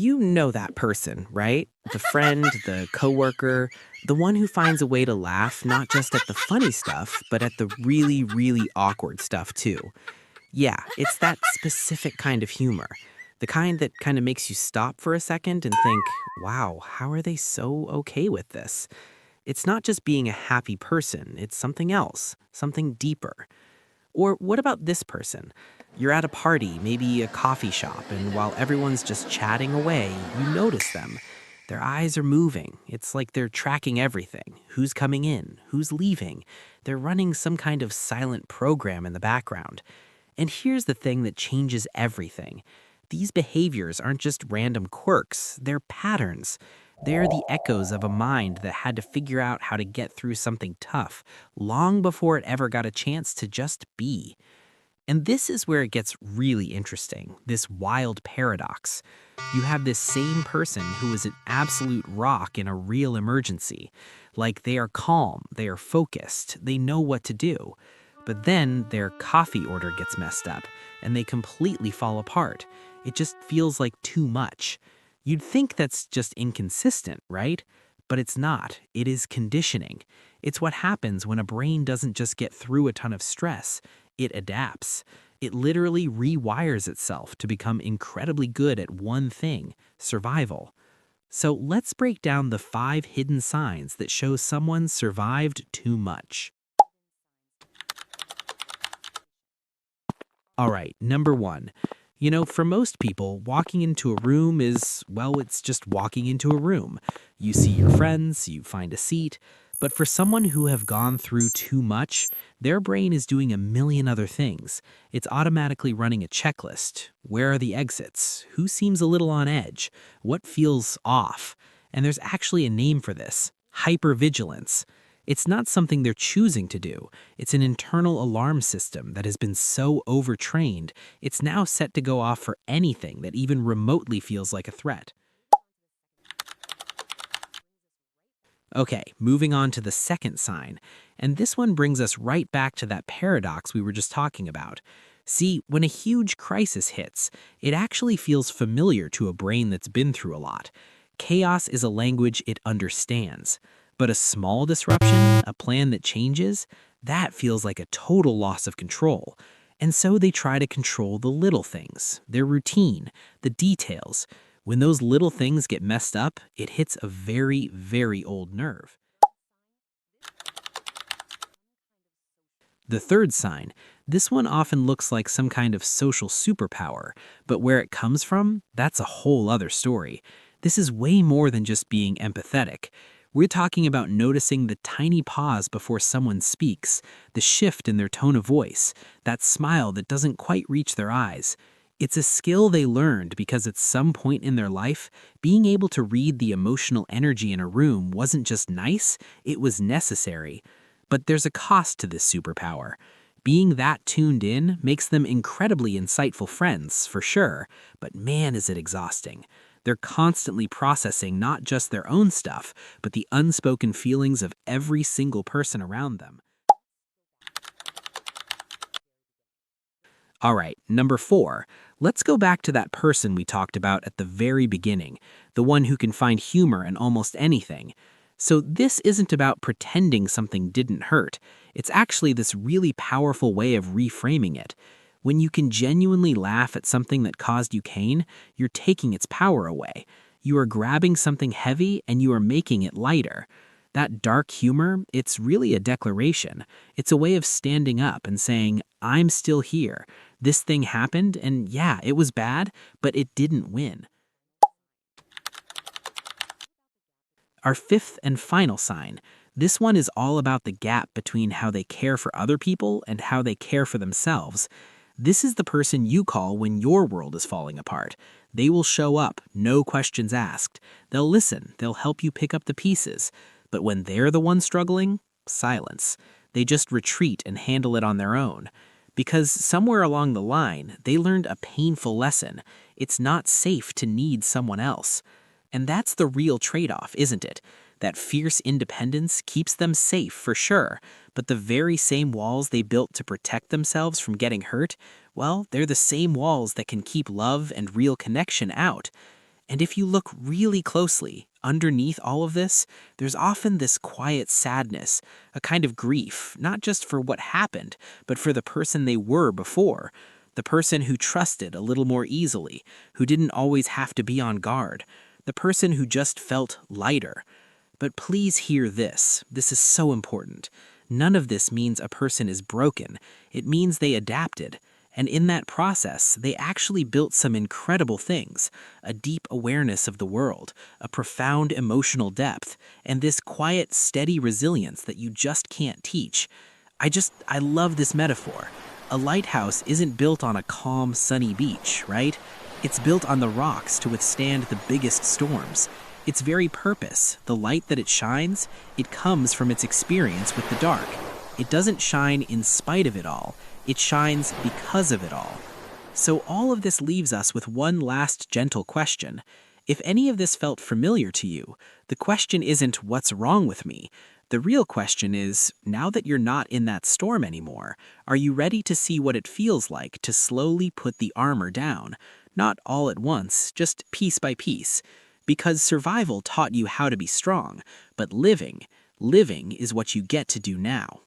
You know that person, right? The friend, the coworker, the one who finds a way to laugh not just at the funny stuff, but at the really, really awkward stuff too. Yeah, it's that specific kind of humor. The kind that kind of makes you stop for a second and think, wow, how are they so okay with this? It's not just being a happy person, it's something else, something deeper. Or what about this person? You're at a party, maybe a coffee shop, and while everyone's just chatting away, you notice them. Their eyes are moving. It's like they're tracking everything: who's coming in, who's leaving. They're running some kind of silent program in the background. And here's the thing that changes everything: these behaviors aren't just random quirks, they're patterns. They're the echoes of a mind that had to figure out how to get through something tough long before it ever got a chance to just be. And this is where it gets really interesting, this wild paradox. You have this same person who is an absolute rock in a real emergency. Like they are calm, they are focused, they know what to do. But then their coffee order gets messed up and they completely fall apart. It just feels like too much. You'd think that's just inconsistent, right? But it's not. It is conditioning. It's what happens when a brain doesn't just get through a ton of stress. It adapts. It literally rewires itself to become incredibly good at one thing: survival. So let's break down the 5 hidden signs that show someone survived too much. All right, number 1. For most people, walking into a room is, well, it's just walking into a room. You see your friends, you find a seat. But for someone who have gone through too much, their brain is doing a million other things. It's automatically running a checklist. Where are the exits? Who seems a little on edge? What feels off? And there's actually a name for this: hypervigilance. It's not something they're choosing to do. It's an internal alarm system that has been so overtrained, it's now set to go off for anything that even remotely feels like a threat. Okay, moving on to the second sign. And this one brings us right back to that paradox we were just talking about. See, when a huge crisis hits, it actually feels familiar to a brain that's been through a lot. Chaos is a language it understands. But a small disruption, a plan that changes, that feels like a total loss of control. And so they try to control the little things, their routine, the details. When those little things get messed up, it hits a very, very old nerve. The third sign, this one often looks like some kind of social superpower, but where it comes from, that's a whole other story. This is way more than just being empathetic. We're talking about noticing the tiny pause before someone speaks, the shift in their tone of voice, that smile that doesn't quite reach their eyes. It's a skill they learned because at some point in their life, being able to read the emotional energy in a room wasn't just nice, it was necessary. But there's a cost to this superpower. Being that tuned in makes them incredibly insightful friends, for sure, but man, is it exhausting. They're constantly processing not just their own stuff, but the unspoken feelings of every single person around them. All right, number 4. Let's go back to that person we talked about at the very beginning, the one who can find humor in almost anything. So this isn't about pretending something didn't hurt. It's actually this really powerful way of reframing it. When you can genuinely laugh at something that caused you pain, you're taking its power away. You are grabbing something heavy and you are making it lighter. That dark humor, it's really a declaration. It's a way of standing up and saying, I'm still here. This thing happened, and yeah, it was bad, but it didn't win. Our fifth and final sign. This one is all about the gap between how they care for other people and how they care for themselves. This is the person you call when your world is falling apart. They will show up, no questions asked. They'll listen, they'll help you pick up the pieces. But when they're the one struggling, silence. They just retreat and handle it on their own. Because somewhere along the line, they learned a painful lesson. It's not safe to need someone else. And that's the real trade-off, isn't it? That fierce independence keeps them safe for sure, but the very same walls they built to protect themselves from getting hurt, well, they're the same walls that can keep love and real connection out. And if you look really closely, underneath all of this, there's often this quiet sadness, a kind of grief, not just for what happened, but for the person they were before. The person who trusted a little more easily, who didn't always have to be on guard, the person who just felt lighter. But please hear this. This is so important. None of this means a person is broken. It means they adapted. And in that process, they actually built some incredible things: a deep awareness of the world, a profound emotional depth, and this quiet, steady resilience that you just can't teach. I love this metaphor. A lighthouse isn't built on a calm, sunny beach, right? It's built on the rocks to withstand the biggest storms. Its very purpose, the light that it shines, it comes from its experience with the dark. It doesn't shine in spite of it all. It shines because of it all. So all of this leaves us with one last gentle question. If any of this felt familiar to you, the question isn't what's wrong with me. The real question is, now that you're not in that storm anymore, are you ready to see what it feels like to slowly put the armor down? Not all at once, just piece by piece. Because survival taught you how to be strong, but living is what you get to do now.